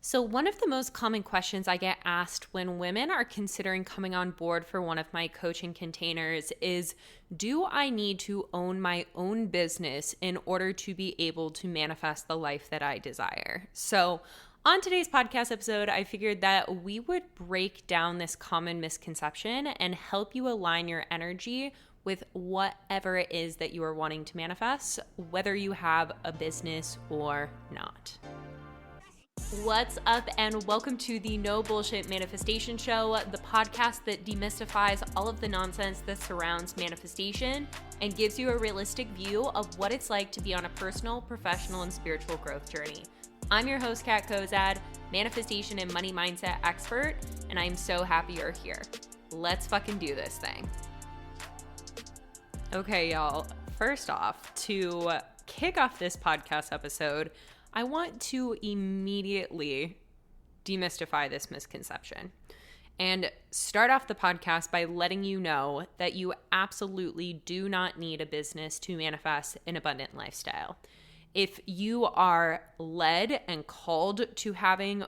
So, one of the most common questions I get asked when women are considering coming on board for one of my coaching containers is, do I need to own my own business in order to be able to manifest the life that I desire? So, on today's podcast episode, I figured that we would break down this common misconception and help you align your energy with whatever it is that you are wanting to manifest, whether you have a business or not. What's up, and welcome to the No Bullshit Manifestation Show, the podcast that demystifies all of the nonsense that surrounds manifestation and gives you a realistic view of what it's like to be on a personal, professional, and spiritual growth journey. I'm your host, Kat Kozad, manifestation and money mindset expert, and I'm so happy you're here. Let's fucking do this thing. Okay, y'all. First off, to kick off this podcast episode, I want to immediately demystify this misconception and start off the podcast by letting you know that you absolutely do not need a business to manifest an abundant lifestyle. If you are led and called to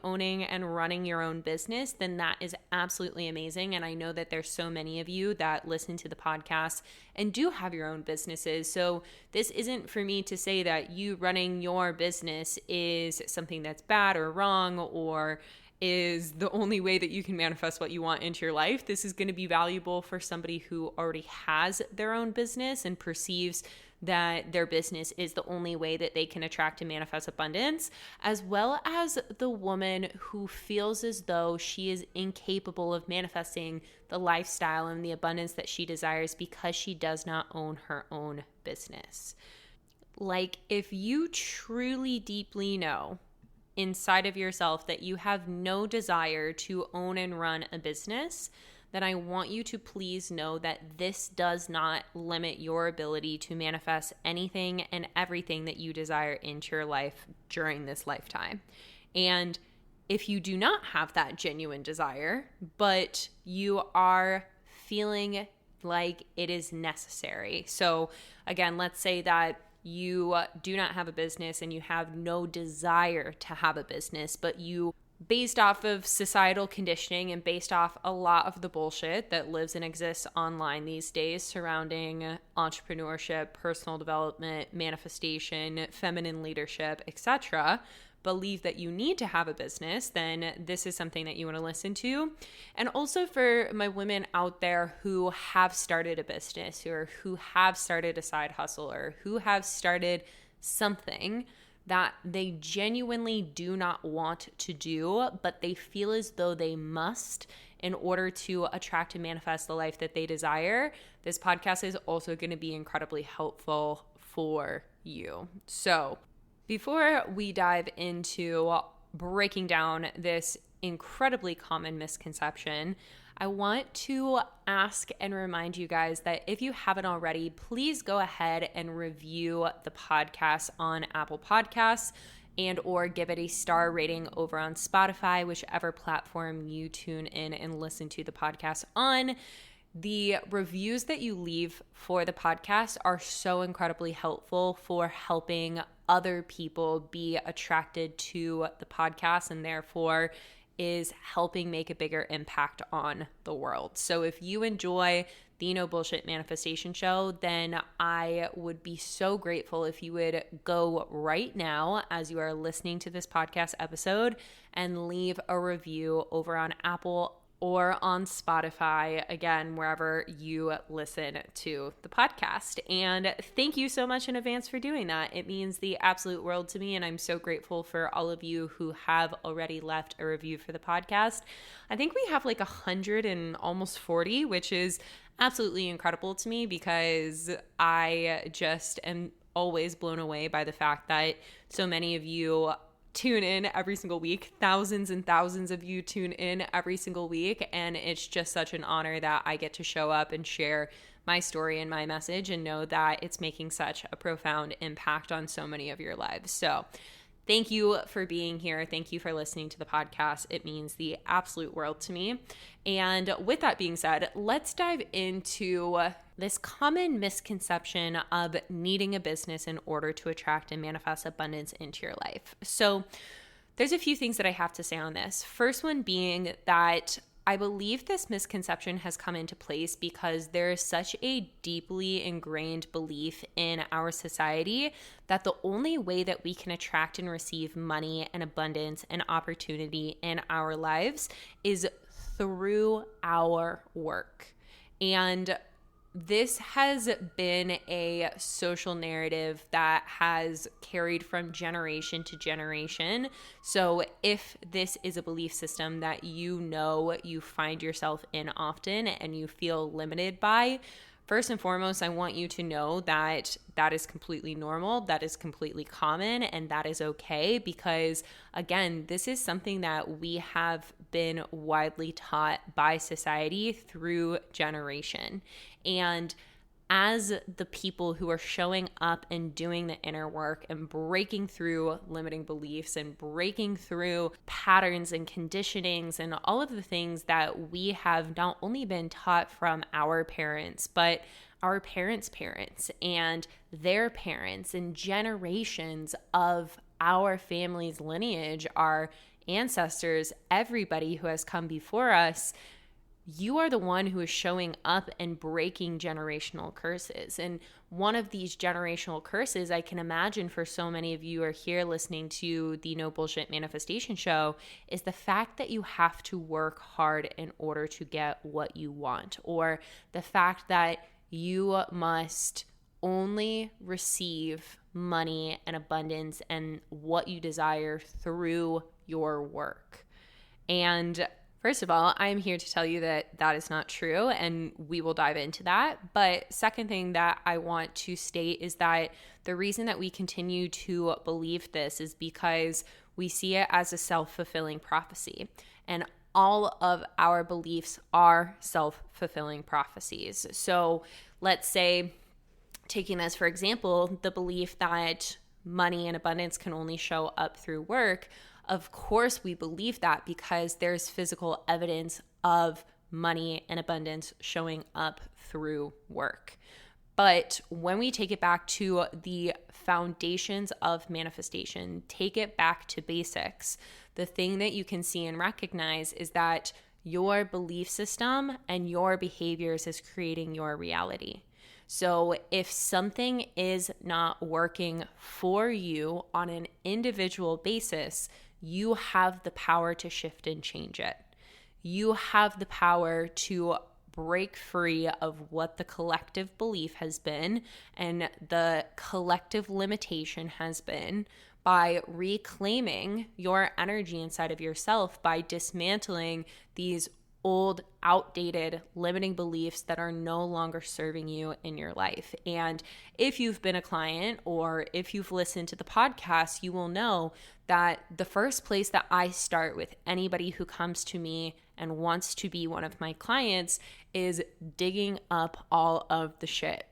owning and running your own business, then that is absolutely amazing. And I know that there's so many of you that listen to the podcast and do have your own businesses. So this isn't for me to say that you running your business is something that's bad or wrong or is the only way that you can manifest what you want into your life. This is going to be valuable for somebody who already has their own business and perceives that their business is the only way that they can attract and manifest abundance, as well as the woman who feels as though she is incapable of manifesting the lifestyle and the abundance that she desires because she does not own her own business. Like, if you truly deeply know inside of yourself that you have no desire to own and run a business, then I want you to please know that this does not limit your ability to manifest anything and everything that you desire into your life during this lifetime. And if you do not have that genuine desire, but you are feeling like it is necessary. So again, let's say that you do not have a business and you have no desire to have a business, but you, based off of societal conditioning and based off a lot of the bullshit that lives and exists online these days surrounding entrepreneurship, personal development, manifestation, feminine leadership, etc., believe that you need to have a business, then this is something that you want to listen to. And also for my women out there who have started a business or who have started a side hustle or who have started something that they genuinely do not want to do, but they feel as though they must in order to attract and manifest the life that they desire, this podcast is also going to be incredibly helpful for you. So before we dive into breaking down this incredibly common misconception, I want to ask and remind you guys that if you haven't already, please go ahead and review the podcast on Apple Podcasts and or give it a star rating over on Spotify, whichever platform you tune in and listen to the podcast on. The reviews that you leave for the podcast are so incredibly helpful for helping other people be attracted to the podcast and therefore is helping make a bigger impact on the world. So if you enjoy the No Bullshit Manifestation Show, then I would be so grateful if you would go right now as you are listening to this podcast episode and leave a review over on Apple or on Spotify, again, wherever you listen to the podcast. And thank you so much in advance for doing that. It means the absolute world to me, and I'm so grateful for all of you who have already left a review for the podcast. I think we have like 100 and almost 40, which is absolutely incredible to me because I just am always blown away by the fact that so many of you tune in every single week. Thousands and thousands of you tune in every single week. And it's just such an honor that I get to show up and share my story and my message and know that it's making such a profound impact on so many of your lives. So thank you for being here. Thank you for listening to the podcast. It means the absolute world to me. And with that being said, let's dive into this common misconception of needing a business in order to attract and manifest abundance into your life. So there's a few things that I have to say on this. First one being that I believe this misconception has come into place because there is such a deeply ingrained belief in our society that the only way that we can attract and receive money and abundance and opportunity in our lives is through our work. And this has been a social narrative that has carried from generation to generation. So if this is a belief system that you find yourself in often and you feel limited by, first and foremost, I want you to know that that is completely normal, that is completely common, and that is okay because, again, this is something that we have been widely taught by society through generation. And as the people who are showing up and doing the inner work and breaking through limiting beliefs and breaking through patterns and conditionings and all of the things that we have not only been taught from our parents, but our parents' parents and their parents and generations of our family's lineage, our ancestors, everybody who has come before us, you are the one who is showing up and breaking generational curses. And one of these generational curses, I can imagine for so many of you who are here listening to the No Bullshit Manifestation Show, is the fact that you have to work hard in order to get what you want, or the fact that you must only receive money and abundance and what you desire through your work. And first of all, I'm here to tell you that that is not true, and we will dive into that. But second thing that I want to state is that the reason that we continue to believe this is because we see it as a self-fulfilling prophecy. And all of our beliefs are self-fulfilling prophecies. So let's say, taking this for example, the belief that money and abundance can only show up through work. Of course, we believe that because there's physical evidence of money and abundance showing up through work. But when we take it back to the foundations of manifestation, take it back to basics, the thing that you can see and recognize is that your belief system and your behaviors is creating your reality. So if something is not working for you on an individual basis, you have the power to shift and change it. You have the power to break free of what the collective belief has been and the collective limitation has been by reclaiming your energy inside of yourself, by dismantling these old, outdated, limiting beliefs that are no longer serving you in your life. And if you've been a client or if you've listened to the podcast, you will know that the first place that I start with anybody who comes to me and wants to be one of my clients is digging up all of the shit,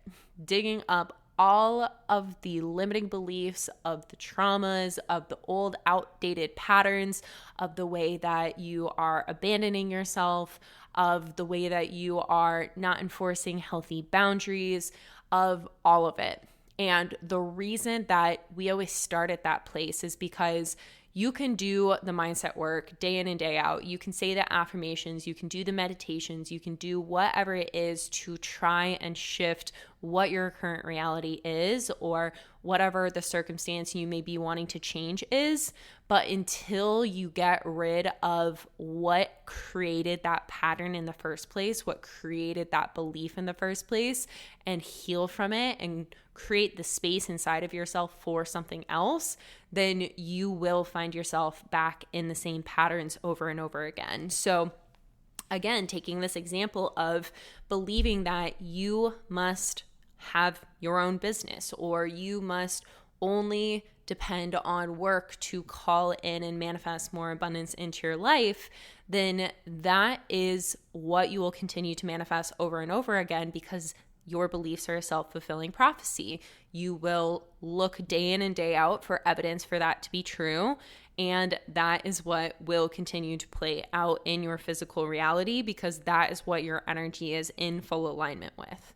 digging up all of the limiting beliefs, of the traumas, of the old outdated patterns, of the way that you are abandoning yourself, of the way that you are not enforcing healthy boundaries, of all of it. And the reason that we always start at that place is because you can do the mindset work day in and day out. You can say the affirmations, you can do the meditations, you can do whatever it is to try and shift what your current reality is or whatever the circumstance you may be wanting to change is. But until you get rid of what created that pattern in the first place, what created that belief in the first place, and heal from it and create the space inside of yourself for something else, then you will find yourself back in the same patterns over and over again. So again, taking this example of believing that you must have your own business or you must only depend on work to call in and manifest more abundance into your life, then that is what you will continue to manifest over and over again because your beliefs are a self-fulfilling prophecy. You will look day in and day out for evidence for that to be true. And that is what will continue to play out in your physical reality because that is what your energy is in full alignment with.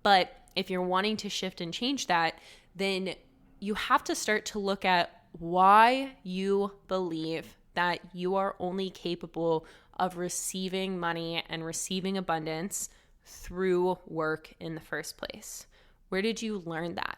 But if you're wanting to shift and change that, then you have to start to look at why you believe that you are only capable of receiving money and receiving abundance through work in the first place. Where did you learn that?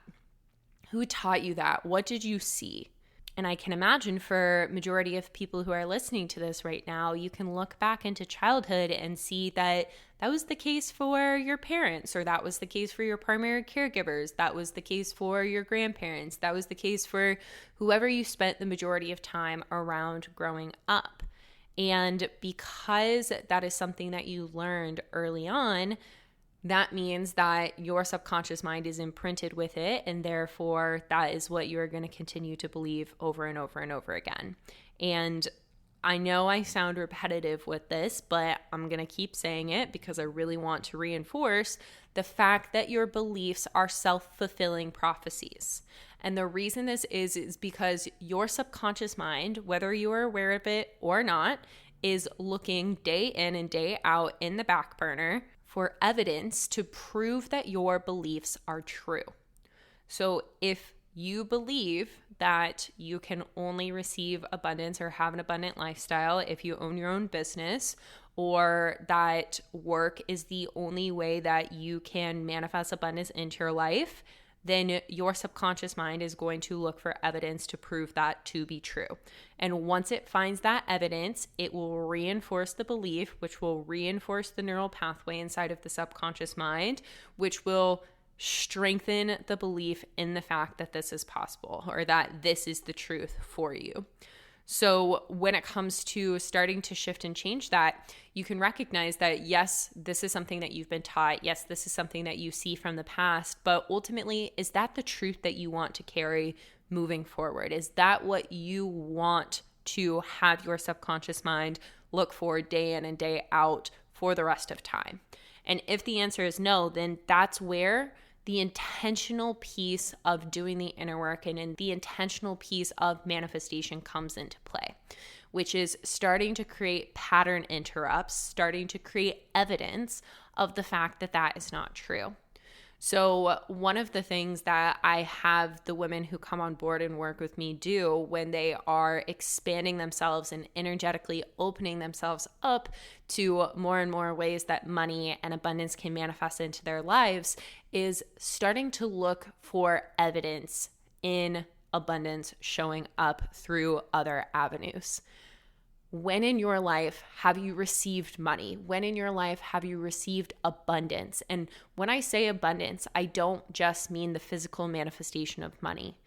Who taught you that? What did you see? And I can imagine for majority of people who are listening to this right now, you can look back into childhood and see that that was the case for your parents, or that was the case for your primary caregivers, that was the case for your grandparents, that was the case for whoever you spent the majority of time around growing up. And because that is something that you learned early on, that means that your subconscious mind is imprinted with it, and therefore that is what you're going to continue to believe over and over and over again. And I know I sound repetitive with this, but I'm going to keep saying it because I really want to reinforce the fact that your beliefs are self-fulfilling prophecies. And the reason this is because your subconscious mind, whether you are aware of it or not, is looking day in and day out in the back burner for evidence to prove that your beliefs are true. So if you believe that you can only receive abundance or have an abundant lifestyle if you own your own business, or that work is the only way that you can manifest abundance into your life, then your subconscious mind is going to look for evidence to prove that to be true. And once it finds that evidence, it will reinforce the belief, which will reinforce the neural pathway inside of the subconscious mind, which will strengthen the belief in the fact that this is possible, or that this is the truth for you. So when it comes to starting to shift and change that, you can recognize that, yes, this is something that you've been taught. Yes, this is something that you see from the past. But ultimately, is that the truth that you want to carry moving forward? Is that what you want to have your subconscious mind look for day in and day out for the rest of time? And if the answer is no, then that's where the intentional piece of doing the inner work and in the intentional piece of manifestation comes into play, which is starting to create pattern interrupts, starting to create evidence of the fact that that is not true. So one of the things that I have the women who come on board and work with me do when they are expanding themselves and energetically opening themselves up to more and more ways that money and abundance can manifest into their lives is starting to look for evidence in abundance showing up through other avenues. When in your life have you received money? When in your life have you received abundance? And when I say abundance, I don't just mean the physical manifestation of money,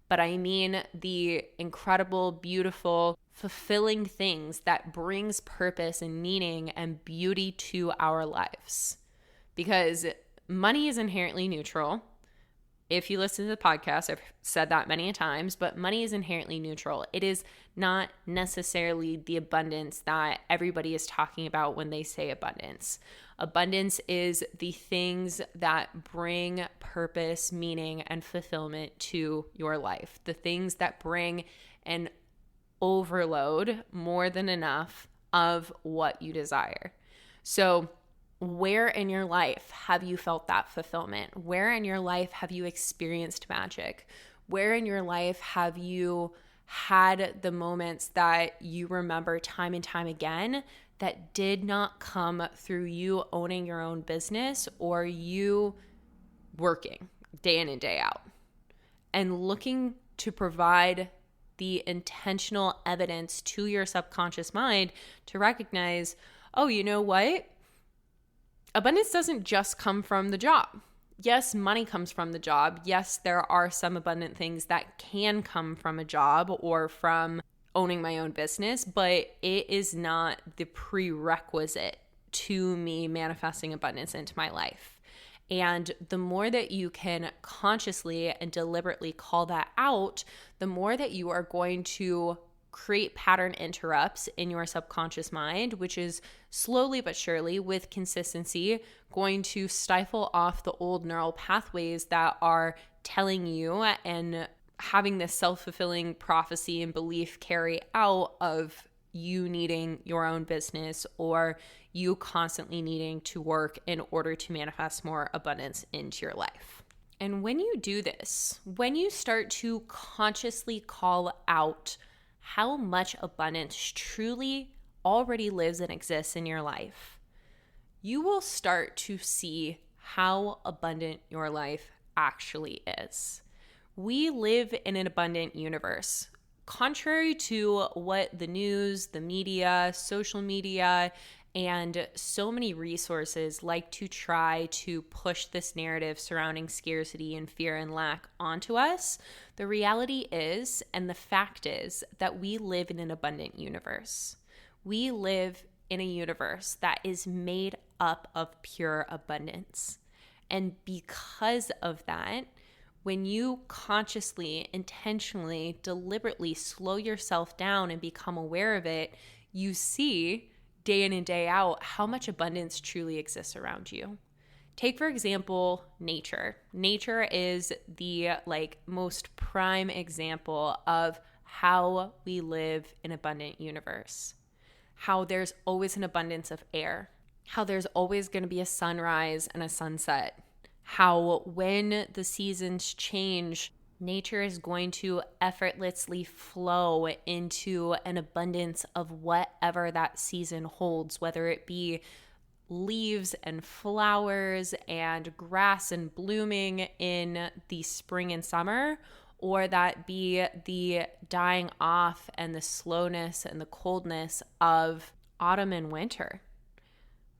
but I mean the incredible, beautiful, fulfilling things that brings purpose and meaning and beauty to our lives. Because money is inherently neutral. If you listen to the podcast, I've said that many times, but money is inherently neutral. It is not necessarily the abundance that everybody is talking about when they say abundance. Abundance is the things that bring purpose, meaning, and fulfillment to your life. The things that bring an overload, more than enough, of what you desire. So where in your life have you felt that fulfillment? Where in your life have you experienced magic? Where in your life have you had the moments that you remember time and time again that did not come through you owning your own business or you working day in and day out? And looking to provide the intentional evidence to your subconscious mind to recognize, oh, you know what? Abundance doesn't just come from the job. Yes, money comes from the job. Yes, there are some abundant things that can come from a job or from owning my own business, but it is not the prerequisite to me manifesting abundance into my life. And the more that you can consciously and deliberately call that out, the more that you are going to create pattern interrupts in your subconscious mind, which is slowly but surely, with consistency, going to stifle off the old neural pathways that are telling you and having this self-fulfilling prophecy and belief carry out of you needing your own business or you constantly needing to work in order to manifest more abundance into your life. And when you do this, when you start to consciously call out how much abundance truly already lives and exists in your life, you will start to see how abundant your life actually is. We live in an abundant universe. Contrary to what the news, the media, social media, and so many resources like to try to push this narrative surrounding scarcity and fear and lack onto us, the reality is, and the fact is, that we live in an abundant universe. We live in a universe that is made up of pure abundance. And because of that, when you consciously, intentionally, deliberately slow yourself down and become aware of it, you see day in and day out how much abundance truly exists around you. Take, for example, nature. Nature is the most prime example of how we live in an abundant universe. How there's always an abundance of air. How there's always going to be a sunrise and a sunset. How when the seasons change, nature is going to effortlessly flow into an abundance of whatever that season holds, whether it be leaves and flowers and grass and blooming in the spring and summer, or that be the dying off and the slowness and the coldness of autumn and winter.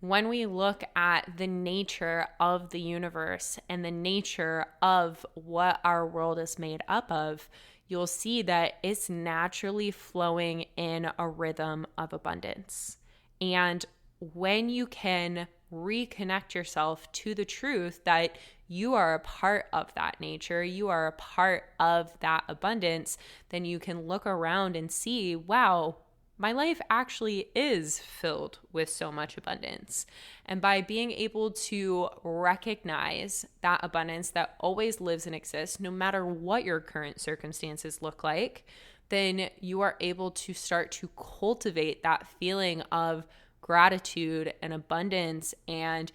When we look at the nature of the universe and the nature of what our world is made up of, you'll see that it's naturally flowing in a rhythm of abundance. And when you can reconnect yourself to the truth that you are a part of that nature, you are a part of that abundance, then you can look around and see, wow, my life actually is filled with so much abundance. And by being able to recognize that abundance that always lives and exists, no matter what your current circumstances look like, then you are able to start to cultivate that feeling of gratitude and abundance and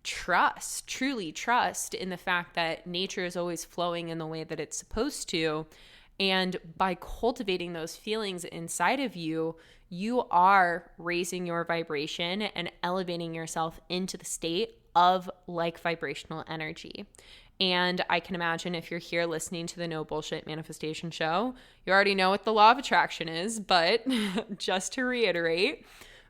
trust, truly trust in the fact that nature is always flowing in the way that it's supposed to. And by cultivating those feelings inside of you, you are raising your vibration and elevating yourself into the state of like vibrational energy. And I can imagine if you're here listening to the No Bullshit Manifestation Show, you already know what the law of attraction is, but just to reiterate,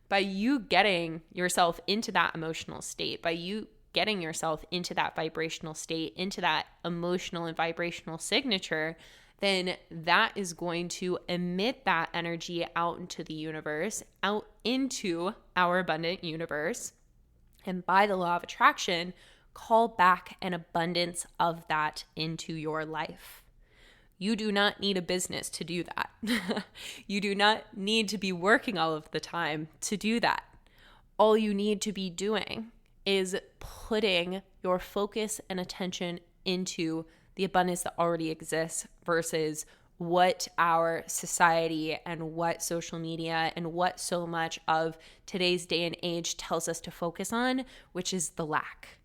by you getting yourself into that emotional state, by you getting yourself into that vibrational state, into that emotional and vibrational signature, then that is going to emit that energy out into the universe, out into our abundant universe. And by the law of attraction, call back an abundance of that into your life. You do not need a business to do that. You do not need to be working all of the time to do that. All you need to be doing is putting your focus and attention into the abundance that already exists versus what our society and what social media and what so much of today's day and age tells us to focus on, which is the lack.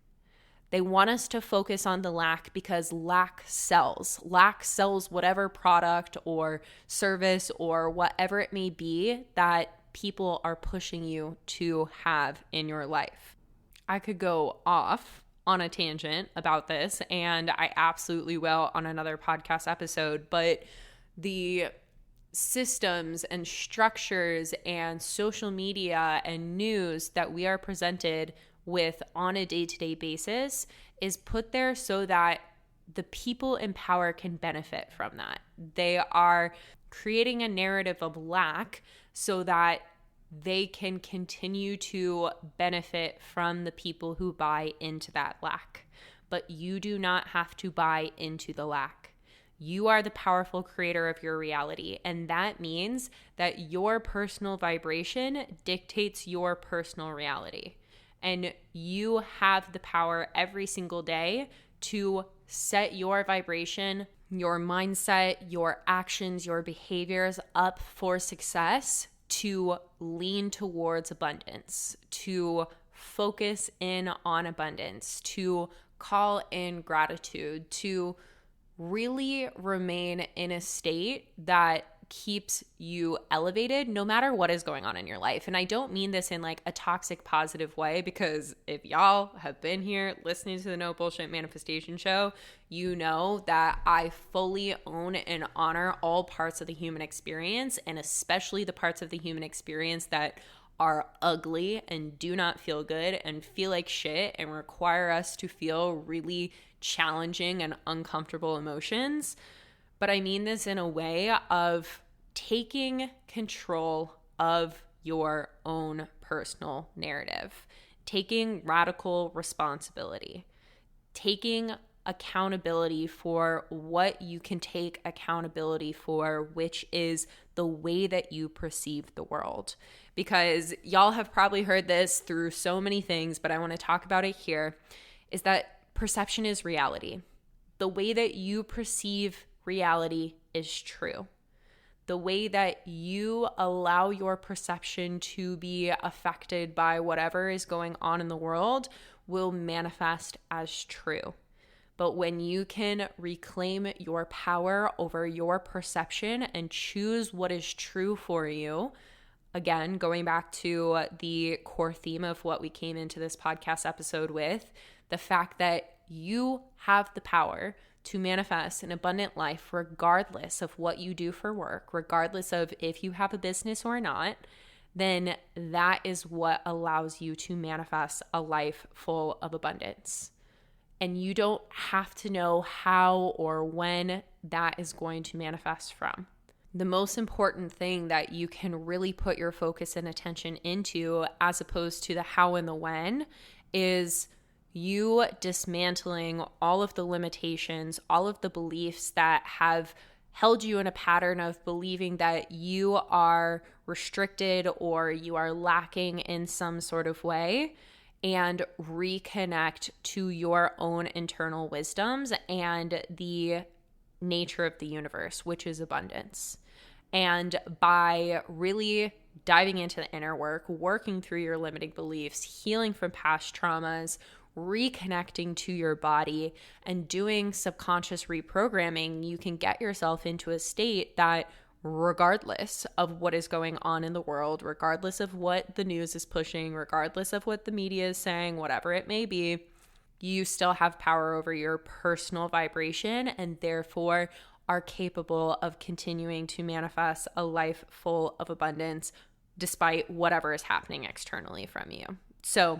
They want us to focus on the lack because lack sells. Lack sells whatever product or service or whatever it may be that people are pushing you to have in your life. I could go off on a tangent about this, and I absolutely will on another podcast episode, but the systems and structures and social media and news that we are presented with on a day-to-day basis is put there so that the people in power can benefit from that. They are creating a narrative of lack so that they can continue to benefit from the people who buy into that lack. But you do not have to buy into the lack. You are the powerful creator of your reality. And that means that your personal vibration dictates your personal reality. And you have the power every single day to set your vibration, your mindset, your actions, your behaviors up for success, to lean towards abundance, to focus in on abundance, to call in gratitude, to really remain in a state that keeps you elevated no matter what is going on in your life. And I don't mean this in like a toxic positive way, because if y'all have been here listening to the No Bullshit Manifestation Show, you know that I fully own and honor all parts of the human experience, and especially the parts of the human experience that are ugly and do not feel good and feel like shit and require us to feel really challenging and uncomfortable emotions. But I mean this in a way of taking control of your own personal narrative, taking radical responsibility, taking accountability for what you can take accountability for, which is the way that you perceive the world. Because y'all have probably heard this through so many things, but I want to talk about it here, is that perception is reality. The way that you perceive reality is true. The way that you allow your perception to be affected by whatever is going on in the world will manifest as true. But when you can reclaim your power over your perception and choose what is true for you, again, going back to the core theme of what we came into this podcast episode with, the fact that you have the power to manifest an abundant life regardless of what you do for work, regardless of if you have a business or not, then that is what allows you to manifest a life full of abundance. And you don't have to know how or when that is going to manifest from. The most important thing that you can really put your focus and attention into, as opposed to the how and the when, is you dismantling all of the limitations, all of the beliefs that have held you in a pattern of believing that you are restricted or you are lacking in some sort of way, and reconnect to your own internal wisdoms and the nature of the universe, which is abundance. And by really diving into the inner work, working through your limiting beliefs, healing from past traumas, reconnecting to your body, and doing subconscious reprogramming, you can get yourself into a state that, regardless of what is going on in the world, regardless of what the news is pushing, regardless of what the media is saying, whatever it may be, you still have power over your personal vibration, and therefore are capable of continuing to manifest a life full of abundance despite whatever is happening externally from you. So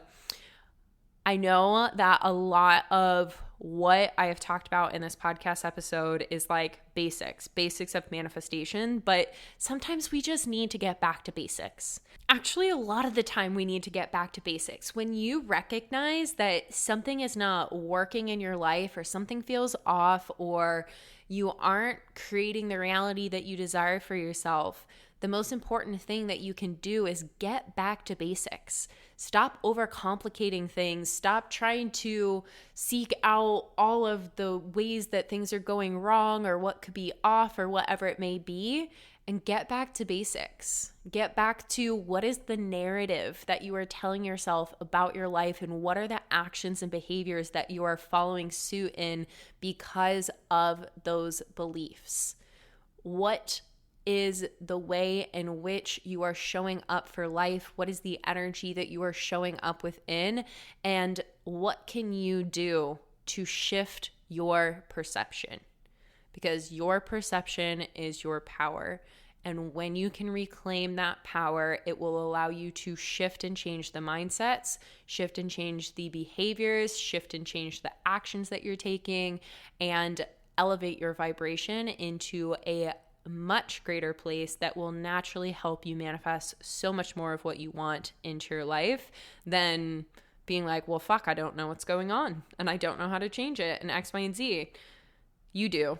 I know that a lot of what I have talked about in this podcast episode is like basics of manifestation, but sometimes we just need to get back to basics. Actually, a lot of the time we need to get back to basics. When you recognize that something is not working in your life, or something feels off, or you aren't creating the reality that you desire for yourself, the most important thing that you can do is get back to basics. Stop overcomplicating things. Stop trying to seek out all of the ways that things are going wrong or what could be off or whatever it may be, and get back to basics. Get back to what is the narrative that you are telling yourself about your life, and what are the actions and behaviors that you are following suit in because of those beliefs. What is the way in which you are showing up for life? What is the energy that you are showing up within? And what can you do to shift your perception? Because your perception is your power. And when you can reclaim that power, it will allow you to shift and change the mindsets, shift and change the behaviors, shift and change the actions that you're taking, and elevate your vibration into a much greater place that will naturally help you manifest so much more of what you want into your life than being like, well, fuck, I don't know what's going on and I don't know how to change it and X, Y, and Z. You do.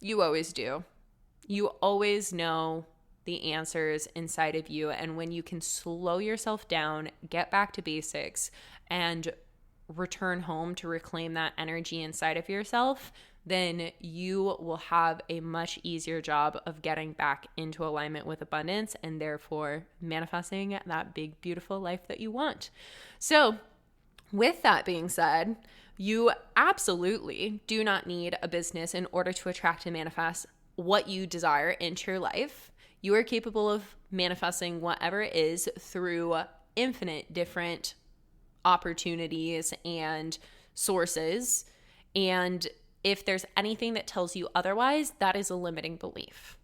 You always do. You always know the answers inside of you. And when you can slow yourself down, get back to basics, and return home to reclaim that energy inside of yourself, then you will have a much easier job of getting back into alignment with abundance, and therefore manifesting that big, beautiful life that you want. So With that being said, you absolutely do not need a business in order to attract and manifest what you desire into your life. You are capable of manifesting whatever it is through infinite different opportunities and sources. And if there's anything that tells you otherwise, that is a limiting belief.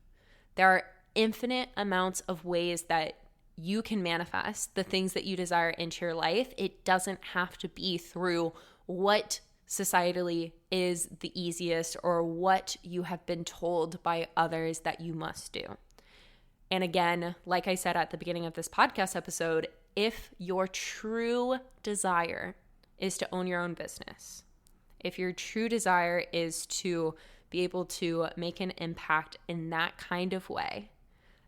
There are infinite amounts of ways that you can manifest the things that you desire into your life. It doesn't have to be through what societally is the easiest or what you have been told by others that you must do. And again, like I said at the beginning of this podcast episode, if your true desire is to own your own business, if your true desire is to be able to make an impact in that kind of way,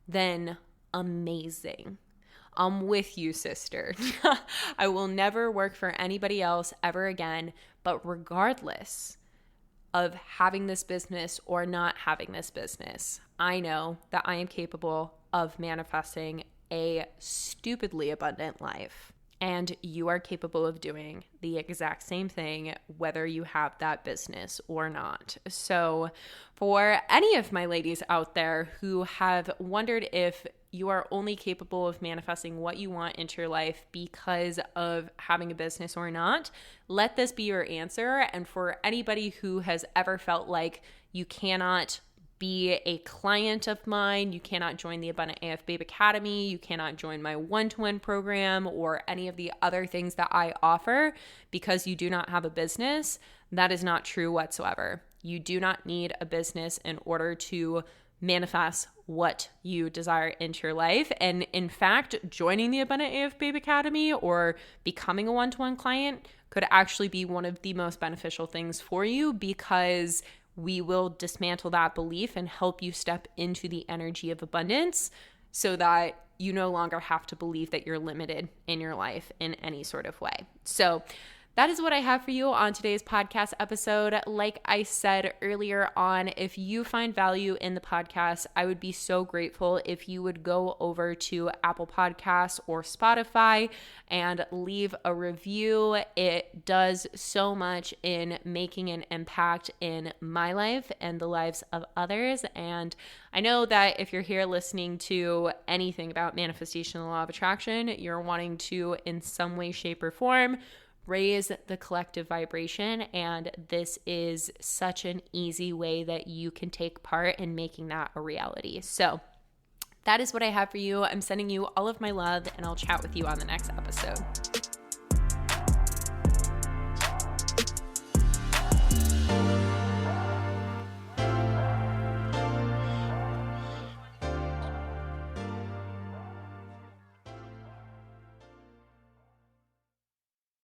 then amazing. I'm with you, sister. I will never work for anybody else ever again, but regardless of having this business or not having this business, I know that I am capable of manifesting a stupidly abundant life. And you are capable of doing the exact same thing, whether you have that business or not. So for any of my ladies out there who have wondered if you are only capable of manifesting what you want into your life because of having a business or not, let this be your answer. And for anybody who has ever felt like you cannot be a client of mine, you cannot join the Abundant AF Babe Academy, you cannot join my one-to-one program or any of the other things that I offer because you do not have a business, that is not true whatsoever. You do not need a business in order to manifest what you desire into your life. And in fact, joining the Abundant AF Babe Academy or becoming a one-to-one client could actually be one of the most beneficial things for you because we will dismantle that belief and help you step into the energy of abundance so that you no longer have to believe that you're limited in your life in any sort of way. So that is what I have for you on today's podcast episode. Like I said earlier on, if you find value in the podcast, I would be so grateful if you would go over to Apple Podcasts or Spotify and leave a review. It does so much in making an impact in my life and the lives of others. And I know that if you're here listening to anything about manifestation and the law of attraction, you're wanting to, in some way, shape, or form, raise the collective vibration, and this is such an easy way that you can take part in making that a reality. So that is what I have for you. I'm sending you all of my love, and I'll chat with you on the next episode.